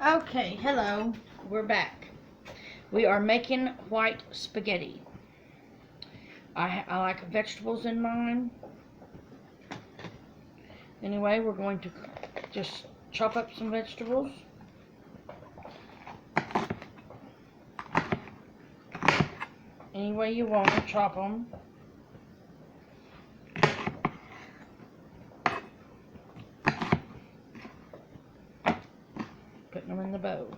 Okay, hello. We're back. We are making white spaghetti. I like vegetables in mine. Anyway, we're going to just chop up some vegetables. Any way you want to chop them. Putting them in the bowl.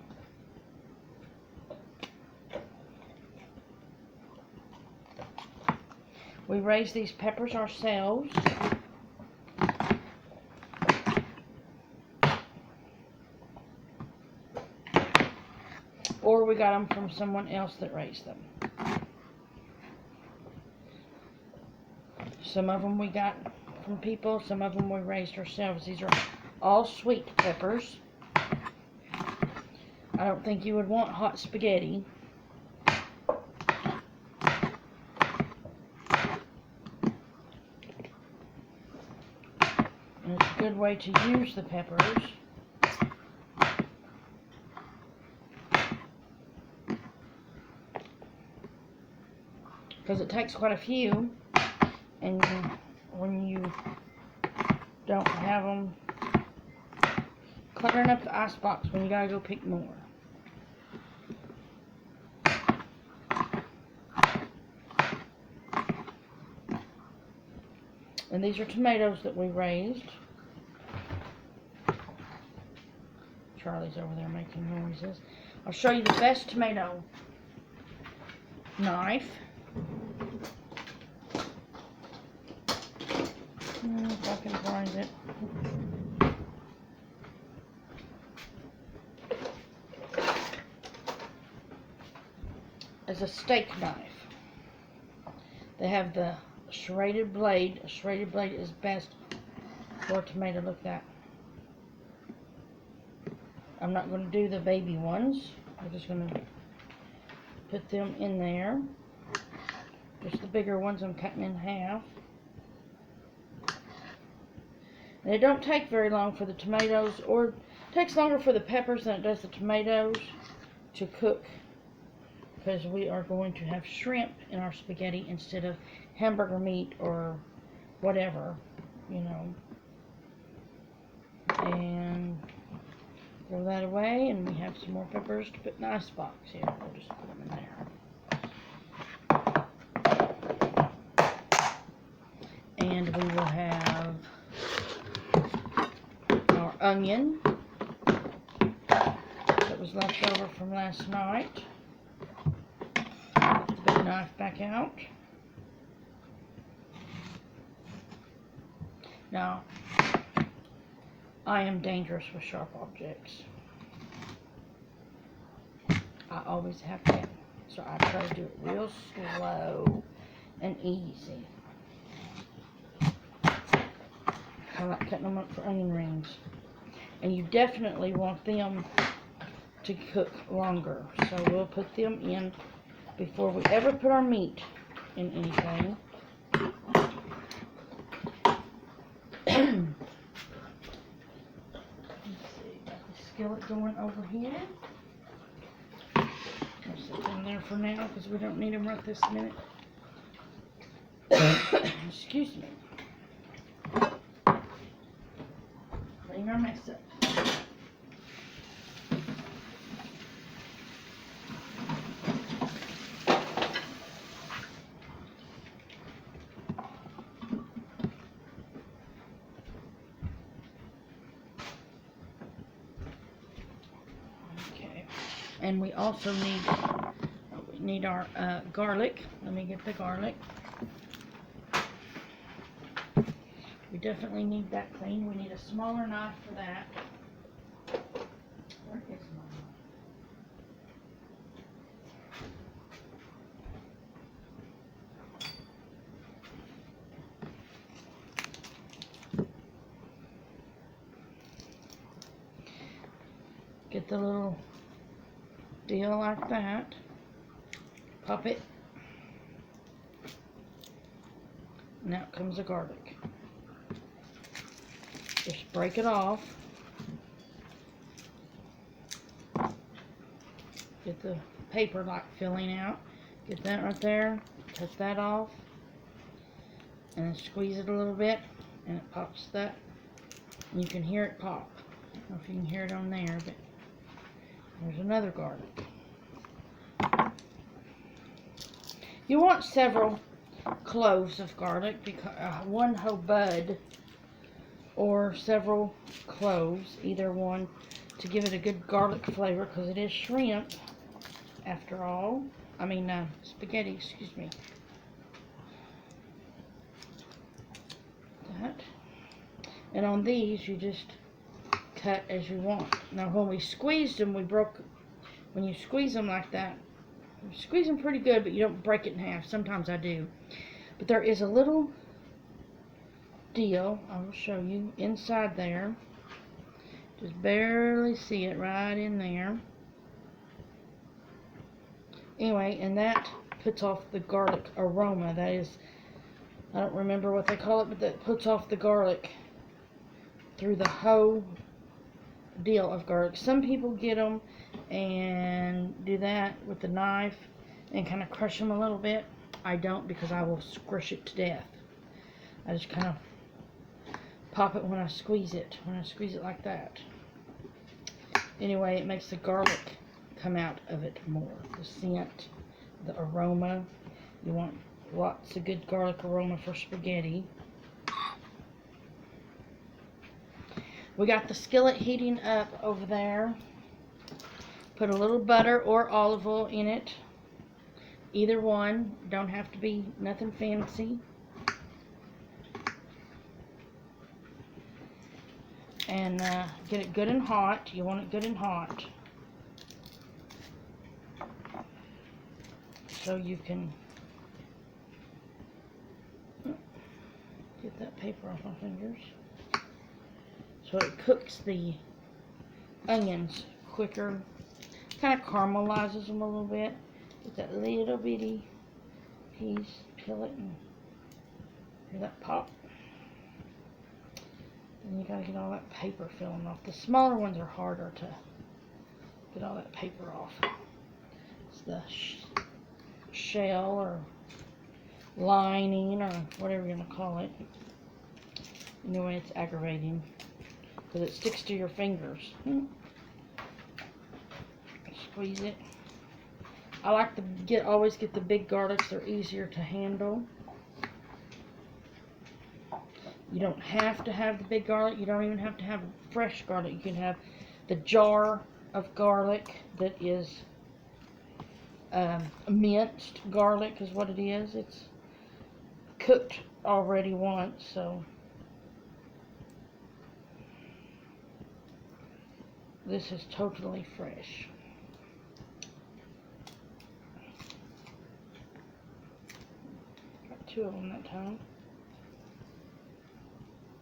We raise these peppers ourselves. Or we got them from someone else that raised them. Some of them we got from people, some of them we raised ourselves. These are all sweet peppers. I don't think you would want hot spaghetti. And it's a good way to use the peppers. Because it takes quite a few, and when you don't have them, cluttering up the icebox when you gotta go pick more. And these are tomatoes that we raised. Charlie's over there making noises. I'll show you the best tomato knife. If I can find it. It's a steak knife. They have the serrated blade. A serrated blade is best for tomato. Look at that. I'm not going to do the baby ones. I'm just going to put them in there. Just the bigger ones I'm cutting in half. And it don't take very long for the tomatoes, or it takes longer for the peppers than it does the tomatoes to cook, because we are going to have shrimp in our spaghetti instead of hamburger meat or whatever, you know. And throw that away, and we have some more peppers to put in the icebox here. We'll just put them in there. And we will have our onion that was left over from last night. Get the big knife back out. Now, I am dangerous with sharp objects. I always have to, so I try to do it real slow and easy. I like cutting them up for onion rings. And you definitely want them to cook longer. So we'll put them in before we ever put our meat in anything. Skillet going over here. I'll set them there for now because we don't need them right this minute. Excuse me. Clean our mess up. And we also need our garlic. Let me get the garlic. We definitely need that clean. We need a smaller knife for that. Where is my knife? Get the little deal like that. Pop it. And out comes the garlic. Just break it off. get the paper like filling out. Get that right there. Take that off. And then squeeze it a little bit. And it pops that. And you can hear it pop. I don't know if you can hear it on there, but there's another garlic. You want several cloves of garlic, because one whole bud or several cloves, either one, to give it a good garlic flavor, because it is shrimp after all. I mean spaghetti, excuse me. That. And on these you just cut as you want. Now when we squeezed them, when you squeeze them like that, you squeeze them pretty good, but you don't break it in half. Sometimes I do. But there is a little deal, I will show you, inside there. Just barely see it right in there. Anyway, and that puts off the garlic aroma. That is, I don't remember what they call it, but that puts off the garlic through the whole deal of garlic. Some people get them and do that with the knife and kind of crush them a little bit. I don't, because I will squish it to death. I just kind of pop it when I squeeze it like that. Anyway, it makes the garlic come out of it more. The scent, the aroma. You want lots of good garlic aroma for spaghetti. We got the skillet heating up over there. Put a little butter or olive oil in it. Either one. Don't have to be nothing fancy. And get it good and hot. You want it good and hot. So you can get that paper off my fingers. So it cooks the onions quicker. Kind of caramelizes them a little bit. Get that little bitty piece, peel it, and hear that pop. And you gotta get all that paper filling off. The smaller ones are harder to get all that paper off. It's the shell or lining or whatever you're gonna call it. Anyway, it's aggravating because it sticks to your fingers. Squeeze it. I like to always get the big garlics. They're easier to handle. You don't have to have the big garlic. You don't even have to have fresh garlic. You can have the jar of garlic that is minced garlic is what it is. It's cooked already once, so this is totally fresh. Got 2 of them that time.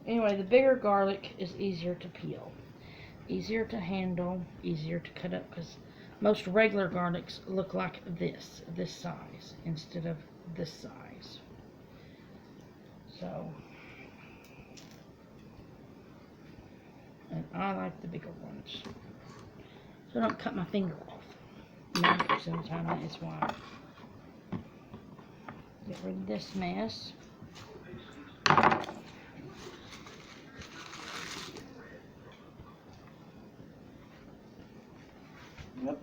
Anyway, the bigger garlic is easier to peel, easier to handle, easier to cut up, because most regular garlics look like this size, instead of this size. So, and I like the bigger ones. So I don't cut my finger off 90% of the time, that is why. Get rid of this mess. Yep.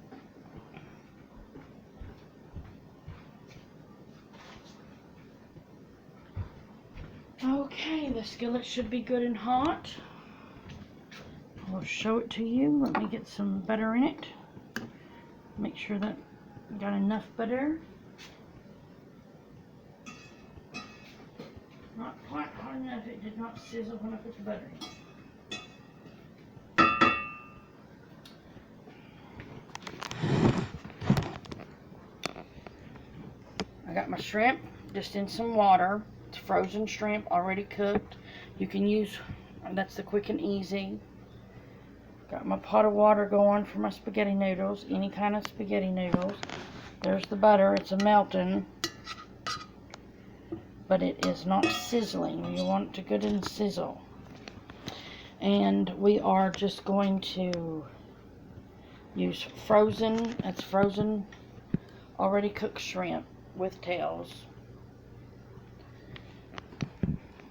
Okay, the skillet should be good and hot. I'll show it to you. Let me get some butter in it. Make sure that I got enough butter. Not quite hot enough. It did not sizzle when I put the butter in. I got my shrimp just in some water. It's frozen shrimp, already cooked. You can use, that's the quick and easy. Got my pot of water going for my spaghetti noodles, any kind of spaghetti noodles. There's the butter, it's a melting, but it is not sizzling. You want it to good and sizzle. And we are just going to use frozen, that's frozen, already cooked shrimp with tails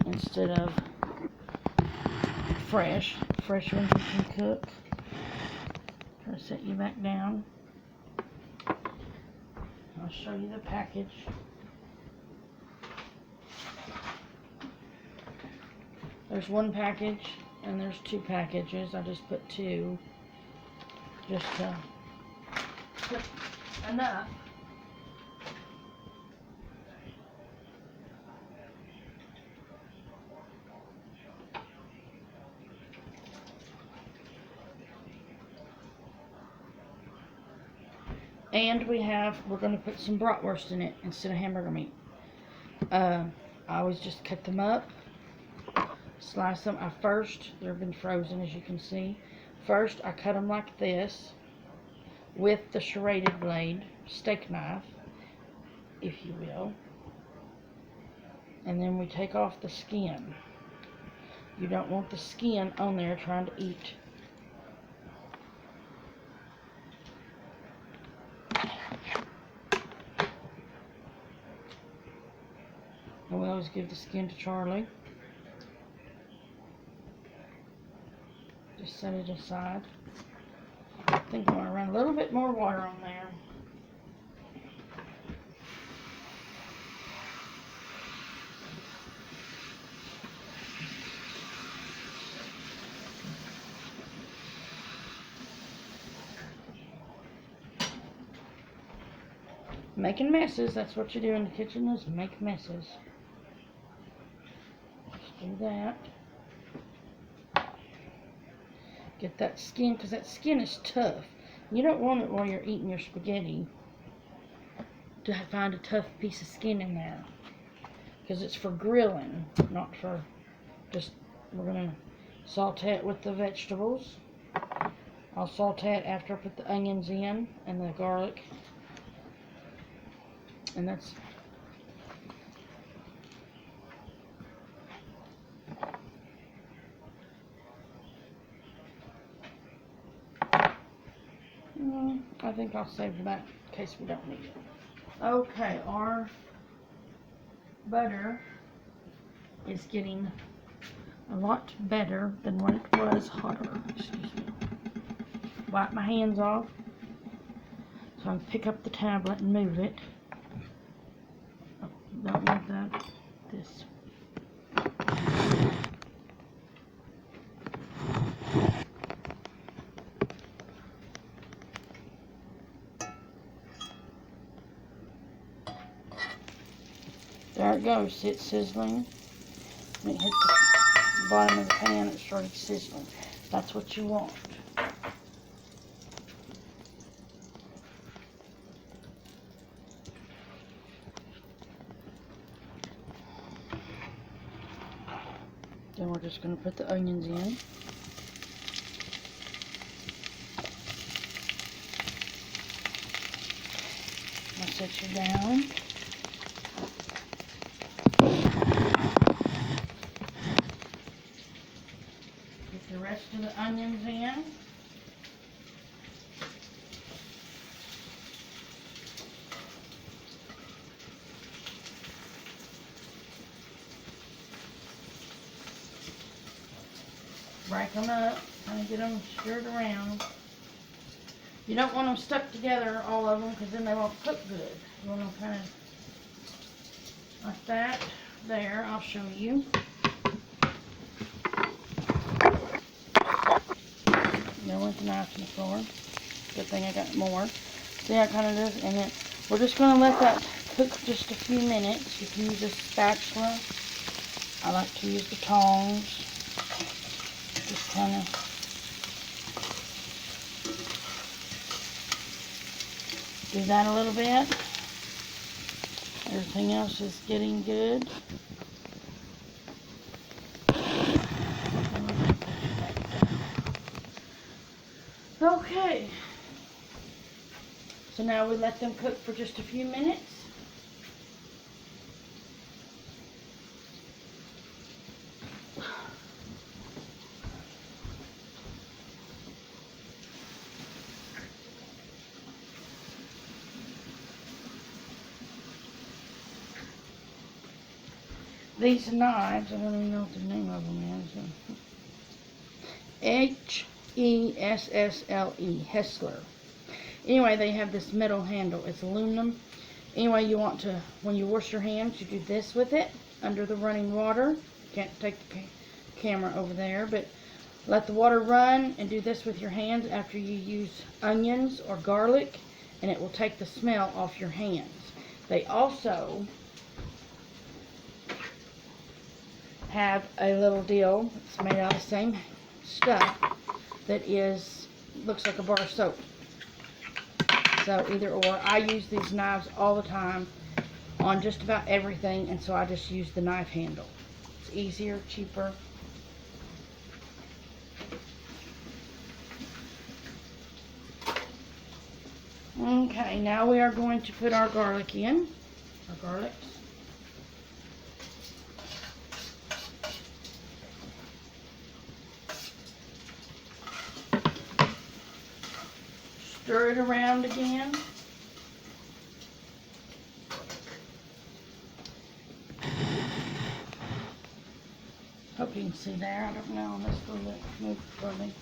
instead of fresh ones you can cook. Try to set you back down. I'll show you the package. There's one package and there's two packages. I just put two just to put enough. And we're going to put some bratwurst in it instead of hamburger meat. I always just cut them up, slice them. They've been frozen as you can see. First, I cut them like this with the serrated blade, steak knife, if you will. And then we take off the skin. You don't want the skin on there trying to eat. And we always give the skin to Charlie. Just set it aside. I think I'm going to run a little bit more water on there. Making messes, that's what you do in the kitchen, is make messes. Just do that. Get that skin, because that skin is tough. You don't want it while you're eating your spaghetti to find a tough piece of skin in there. Because it's for grilling, not for just, we're going to saute it with the vegetables. I'll saute it after I put the onions in and the garlic. And that's I think I'll save that in case we don't need it. Okay, our butter is getting a lot better than what it was hotter. Excuse me. Wipe my hands off so I can pick up the tablet and move it. Oh, don't want that. This. There it goes. It's sizzling. When it hit the bottom of the pan, it started sizzling. That's what you want. Then we're just going to put the onions in. I'll set you down. Get the rest of the onions in. Break them up, kind of get them stirred around. You don't want them stuck together, all of them, because then they won't cook good. You want them kind of like that. There, I'll show you. There went the knife in the floor. Good thing I got more. See how it kind of does? And then we're just going to let that cook just a few minutes. You can use a spatula. I like to use the tongs. Just kind of do that a little bit. Everything else is getting good. Okay. So now we let them cook for just a few minutes. These knives, I don't even know what the name of them is. Hessle, Hessler. Anyway, they have this metal handle. It's aluminum. Anyway, you want to, when you wash your hands, you do this with it under the running water. Can't take the camera over there, but let the water run and do this with your hands after you use onions or garlic, and it will take the smell off your hands. They also have a little deal. It's made out of the same stuff that looks like a bar of soap. So either or. I use these knives all the time on just about everything, and so I just use the knife handle. It's easier, cheaper. Okay, now we are going to put our garlic in. Our garlics. Stir it around again. Hope you can see there. I don't know. Let's go move for me.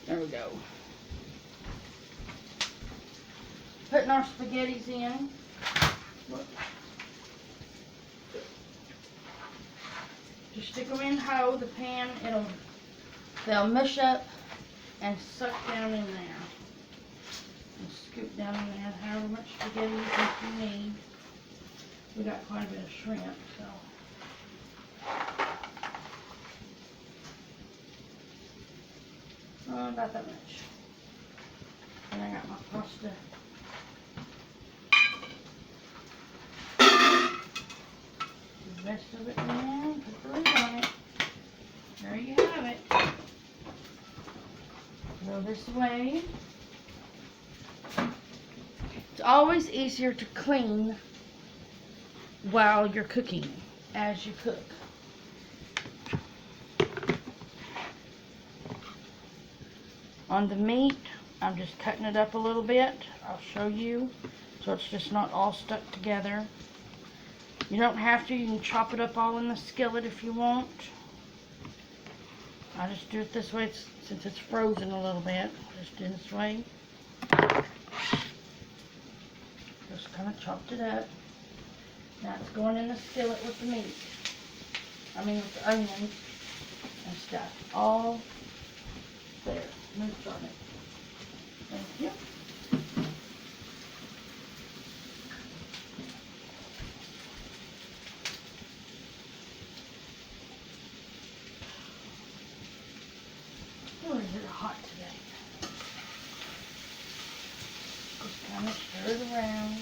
There we go. Putting our spaghettis in. Just stick them in whole. The pan, they'll mush up and suck down in there. And scoop down in there however much spaghetti you think you need. We got quite a bit of shrimp, so. About that much. And I got my pasta. The rest of it in, put the lid on it. There you have it. Go this way. It's always easier to clean while you're cooking, as you cook. On the meat, I'm just cutting it up a little bit. I'll show you, so it's just not all stuck together. You don't have to. You can chop it up all in the skillet if you want. I just do it this way since it's frozen a little bit. Just do it this way. Just kind of chopped it up. Now it's going in the skillet with the meat. I mean with the onions and stuff. All there. Moved on it. Thank you. Oh, is it hot today? Just kind of stir it around.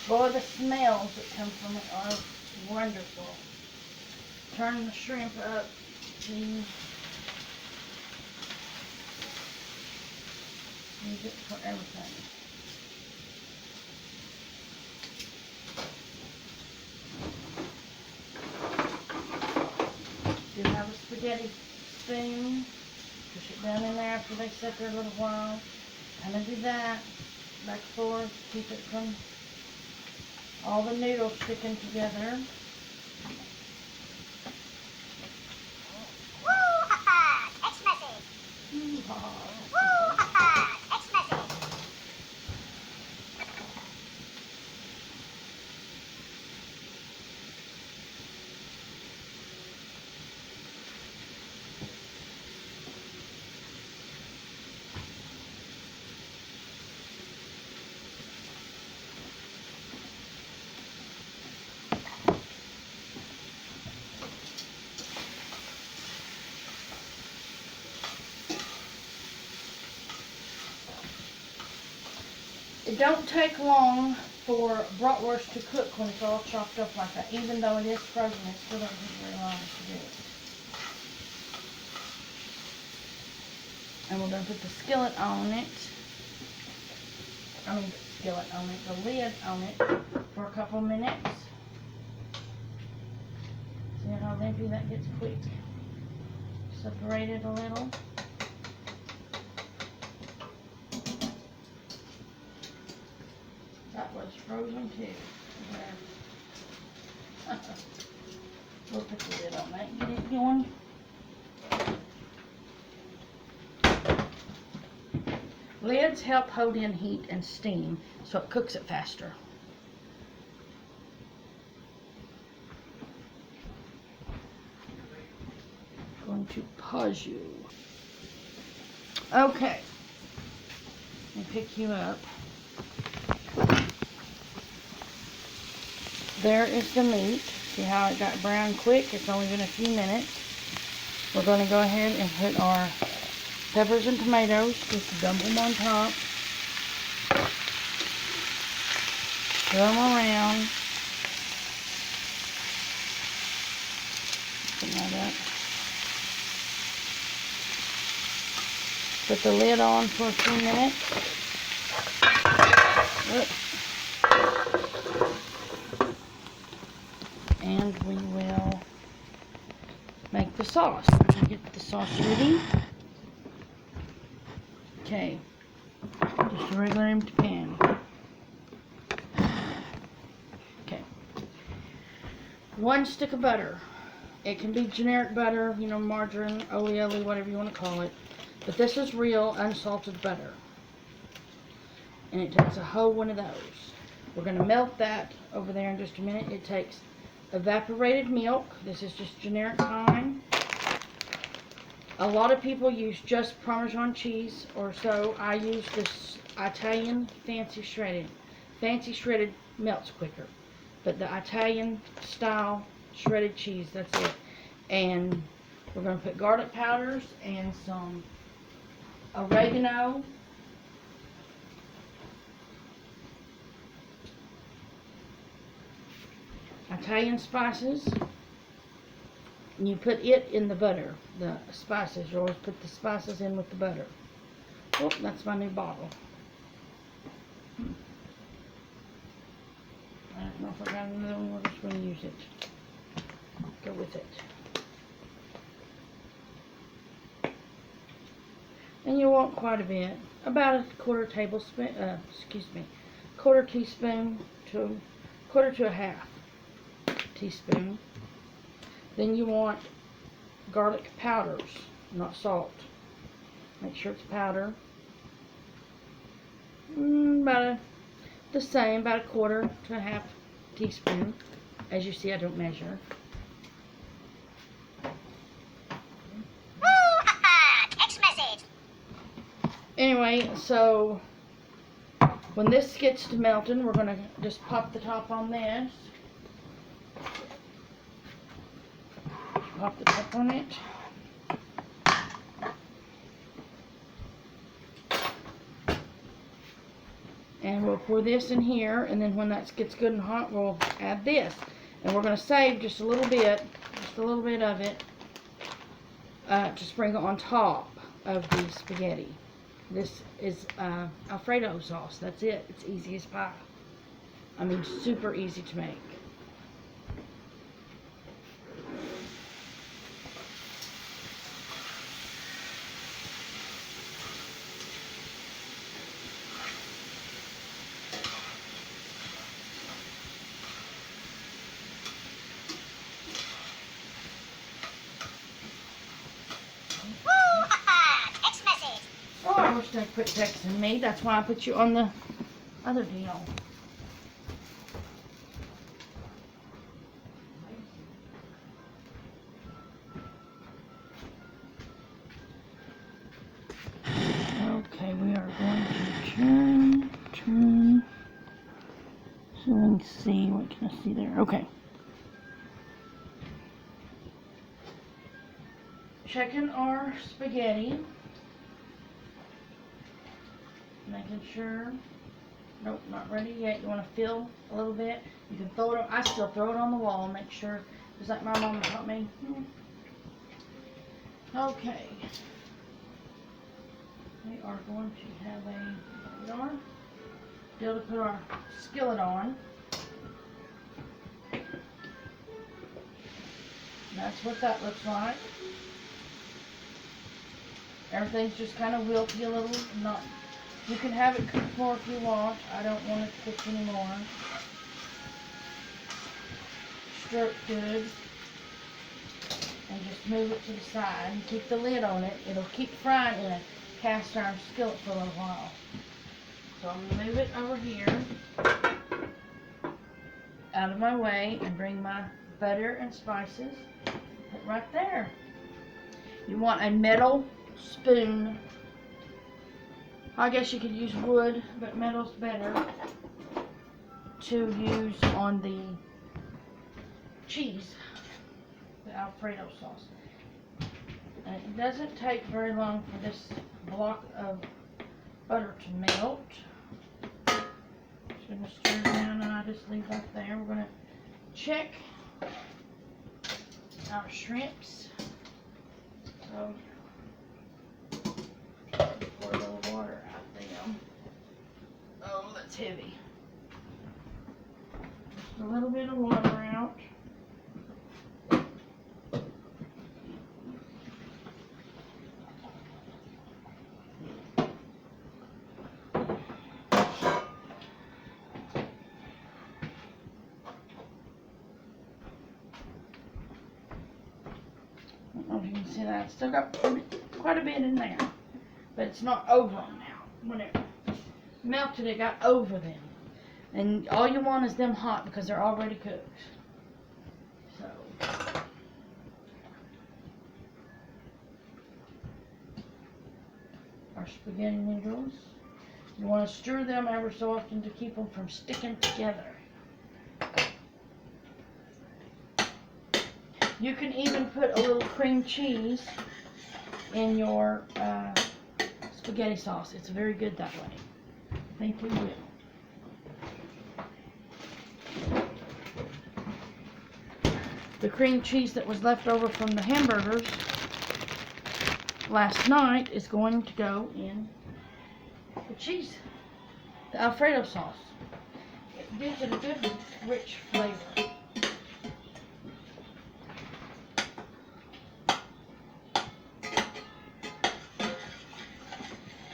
Boy, the smells that come from it are wonderful. Turn the shrimp up to use it for everything. Do have a spaghetti spoon. Push it down in there after they sit there a little while. Kind of do that. Back and forth. Keep it from all the noodles sticking together. It don't take long for bratwurst to cook when it's all chopped up like that. Even though it is frozen, it still doesn't take very long to do it. And we're going to put the skillet on it. The lid on it for a couple minutes. See how lengthy that gets quick? Separate it a little. frozen too. We'll put the lid on that. Get it going. Lids help hold in heat and steam, so it cooks it faster. I'm going to pause you. Okay. Let me pick you up. There is the meat. See how it got brown quick? It's only been a few minutes. We're going to go ahead and put our peppers and tomatoes. Just dump them on top. Stir them around. Open that up. Put the lid on for a few minutes. And we will make the sauce. Get the sauce ready. Okay, just a regular empty pan. Okay, 1 stick of butter. It can be generic butter, you know, margarine, oleoly, whatever you want to call it. But this is real unsalted butter. And it takes a whole one of those. We're going to melt that over there in just a minute. It takes evaporated milk. This is just generic kind. A lot of people use just Parmesan cheese, or so. I use this Italian fancy shredded. Fancy shredded melts quicker. But the Italian style shredded cheese, that's it. And we're going to put garlic powders and some oregano. Italian spices. And you put it in the butter, the spices. You always put the spices in with the butter. Oh, that's my new bottle. I don't know if I got another one. We're just going to use it. Go with it. And you want quite a bit. About a quarter teaspoon to quarter to a half teaspoon. Then you want garlic powders, not salt. Make sure it's powder. The same, about a quarter to a half teaspoon. As you see, I don't measure. Text message. Anyway, so when this gets to melting, we're going to just pop the top on this. Pop the top on it. And we'll pour this in here, and then when that gets good and hot, we'll add this. And we're going to save just a little bit of it to sprinkle on top of the spaghetti. This is Alfredo sauce. That's it. It's easy as pie. I mean, super easy to make. I wish they'd quit texting me. That's why I put you on the other deal. Okay, we are going to turn. So let's see, what can I see there? Okay. Checking our spaghetti. Making sure. Nope, not ready yet. You want to fill a little bit. You can throw it. I still throw it on the wall. Make sure, just like my mom taught me. Okay. We are going to have a deal to put our skillet on. That's what that looks like. Everything's just kind of wilty a little, not You can have it cook more if you want. I don't want it to cook anymore. Stir it good. And just move it to the side and keep the lid on it. It'll keep frying in a cast iron skillet for a little while. So I'm going to move it over here out of my way and bring my butter and spices. Put right there. You want a metal spoon. I guess you could use wood, but metal's better to use on the cheese, the Alfredo sauce. And it doesn't take very long for this block of butter to melt. Just going to stir it down and I just leave that there. We're going to check our shrimps. So, pour a little water out them. Oh, that's heavy. Just a little bit of water out. I don't know if you can see that. It's still got quite a bit in there, but it's not over them now. When it melted, it got over them. And all you want is them hot because they're already cooked. So, our spaghetti noodles. You want to stir them ever so often to keep them from sticking together. You can even put a little cream cheese in your spaghetti sauce. It's very good that way. I think we will. The cream cheese that was left over from the hamburgers last night is going to go in the cheese, the Alfredo sauce. It gives it a good, rich flavor.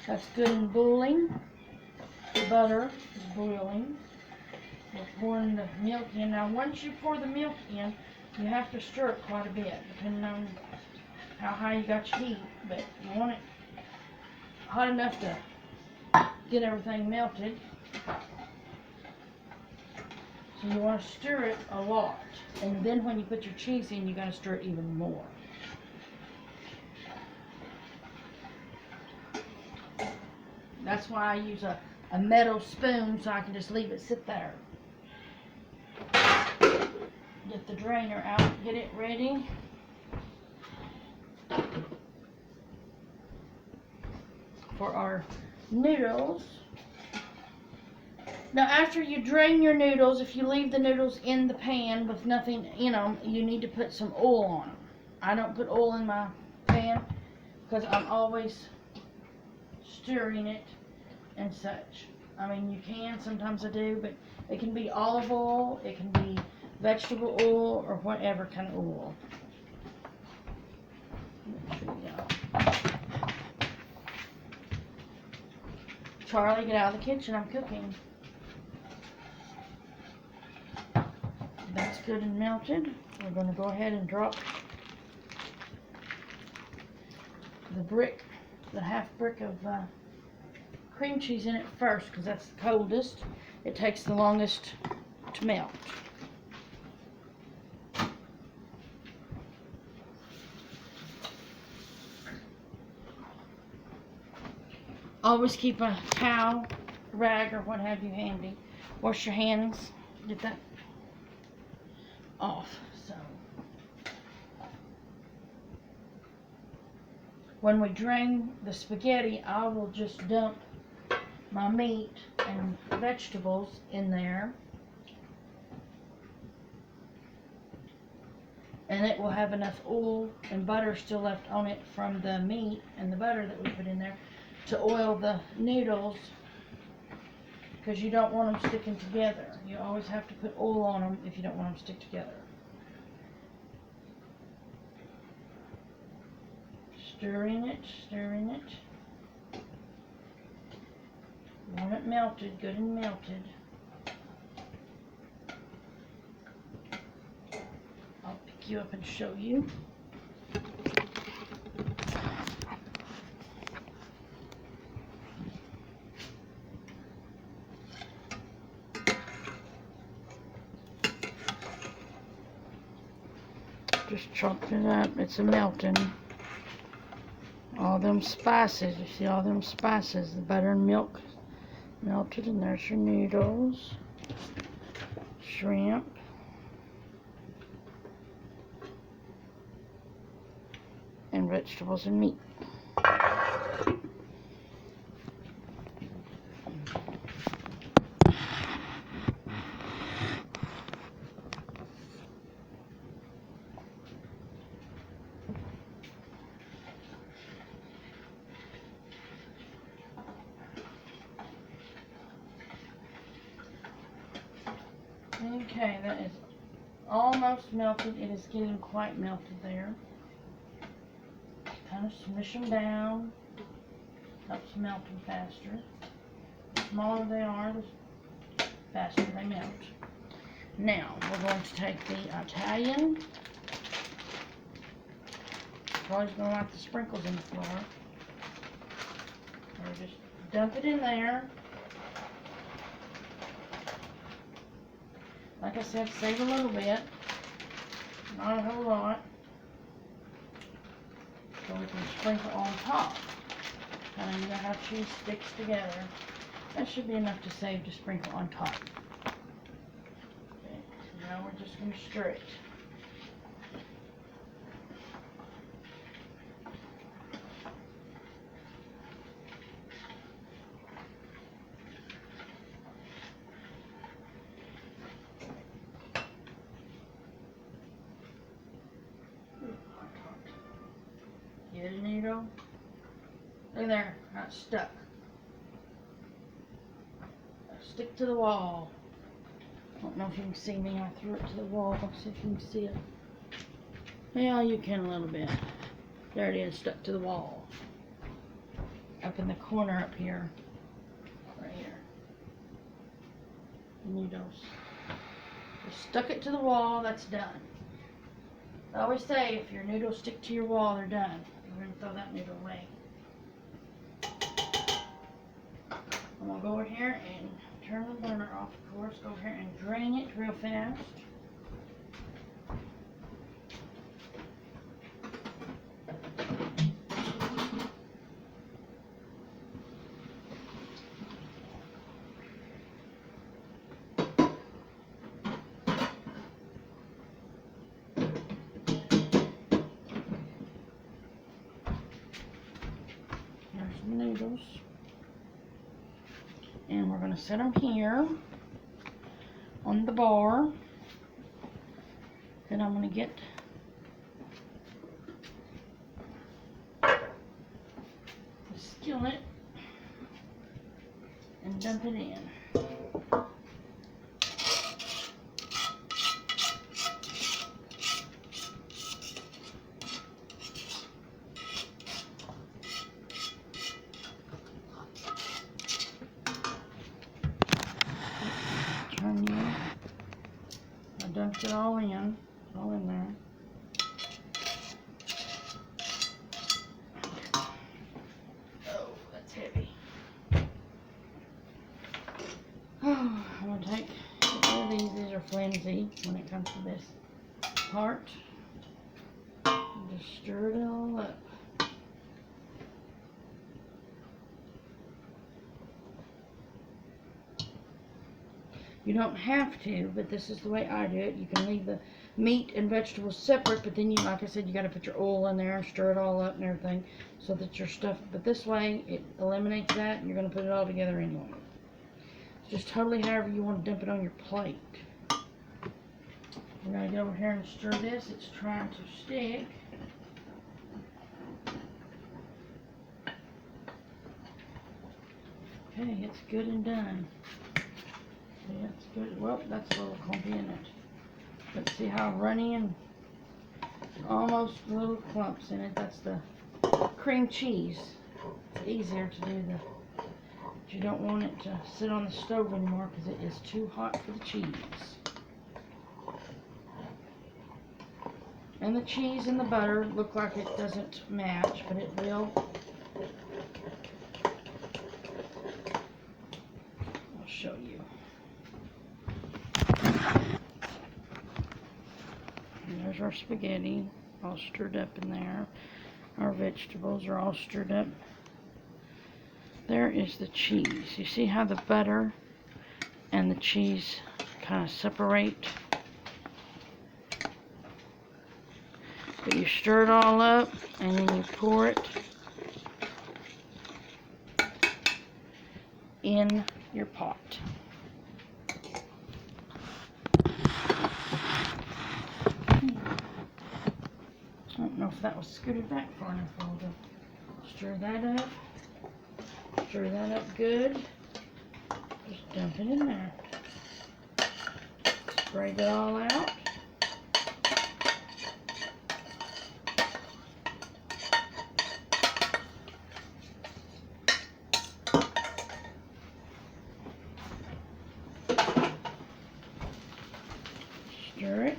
That's good and boiling. The butter is boiling. We're pouring the milk in. Now, once you pour the milk in, you have to stir it quite a bit, depending on how high you got your heat. But you want it hot enough to get everything melted. So you want to stir it a lot. And then when you put your cheese in, you got to stir it even more. That's why I use a metal spoon so I can just leave it sit there. Get the drainer out, get it ready. For our noodles. Now after you drain your noodles, if you leave the noodles in the pan with nothing in them, you need to put some oil on them. I don't put oil in my pan because I'm always stirring it and such. I mean, you can, sometimes I do, but it can be olive oil, it can be vegetable oil, or whatever kind of oil. Make sure you go. Charlie, get out of the kitchen, I'm cooking. That's good and melted. We're going to go ahead and drop the half brick of cream cheese in it first, because that's the coldest. It takes the longest to melt. Always keep a towel, rag, or what have you handy. Wash your hands. Get that off. So when we drain the spaghetti, I will just dump my meat and vegetables in there, and it will have enough oil and butter still left on it from the meat and the butter that we put in there to oil the noodles, because you don't want them sticking together. You always have to put oil on them if you don't want them to stick together. Stirring it, stirring it. Want it melted, good and melted. I'll pick you up and show you. Just chopped it up, it's a melting. All them spices, you see all them spices, the butter and milk melted, and there's your noodles, shrimp, and vegetables and meat. Okay, that is almost melted. It is getting quite melted there. Kind of smush them down. Helps melt them faster. The smaller they are, the faster they melt. Now, we're going to take the Italian. Always going to like the sprinkles in the flour. Or just dump it in there. Like I said, save a little bit, not a whole lot, so we can sprinkle on top. And you know how cheese sticks together. That should be enough to save to sprinkle on top. Okay, so now we're just going to stir it. Get a needle. Look there, not stuck. Stick to the wall. I don't know if you can see me. I threw it to the wall. See if you can see it. Yeah, you can a little bit. There it is, stuck to the wall. Up in the corner up here. Right here. Noodles. Just stuck it to the wall, that's done. I always say if your noodles stick to your wall, they're done. We're going to throw that noodle away. I'm going to go over here and turn the burner off, of course. Go over here and drain it real fast. There's the noodles. And we're going to set them here on the bar. Then I'm going to get the skillet and dump it in. I dumped it all in. It's all in there. Oh, that's heavy. Oh, I'm going to take one of these. These are flimsy when it comes to this part. And just stir it all up. You don't have to, but this is the way I do it. You can leave the meat and vegetables separate, but then you, like I said, you got to put your oil in there, stir it all up and everything, so that your stuff, but this way, it eliminates that, and you're going to put it all together anyway. It's just totally however you want to dump it on your plate. We're going to get over here and stir this. It's trying to stick. Okay, it's good and done. Yeah, it's good. Well, that's a little clumpy in it. But see how runny and almost little clumps in it. That's the cream cheese. It's easier to do But you don't want it to sit on the stove anymore because it is too hot for the cheese. And the cheese and the butter look like it doesn't match, but it will. I'll show you. And there's our spaghetti, all stirred up in there. Our vegetables are all stirred up. There is the cheese. You see how the butter and the cheese kind of separate? But you stir it all up and then you pour it in your pot. I don't know if that was scooted back far enough. I'll stir that up. Stir that up good. Just dump it in there. Spread it all out. Stir it.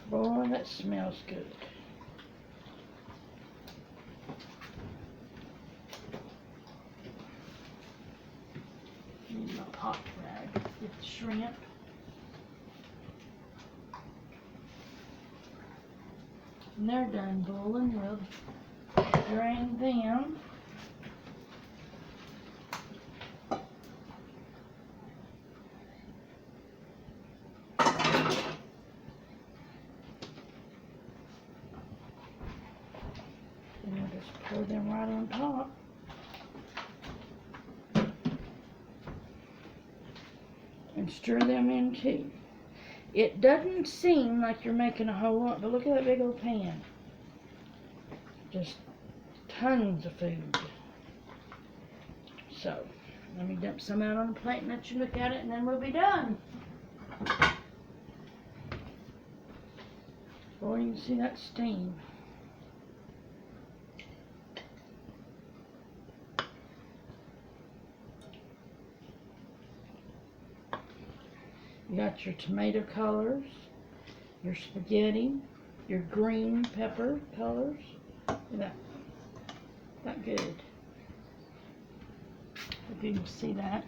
Boy, that smells good. Use my pot rag to get the shrimp. And they're done boiling. We'll drain them. And we'll just pour them right on top. And stir them in too. It doesn't seem like you're making a whole lot, but look at that big old pan. Just tons of food. So, let me dump some out on a plate and let you look at it, and then we'll be done. Boy, you can see that steam. You got your tomato colors, your spaghetti, your green pepper colors. Look at that. That good. Hope you can see that.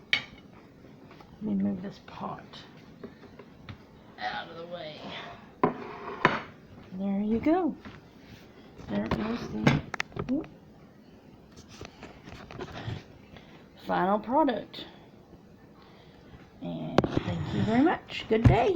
Let me move this pot out of the way. There you go. There goes the final product. And thank you very much. Good day.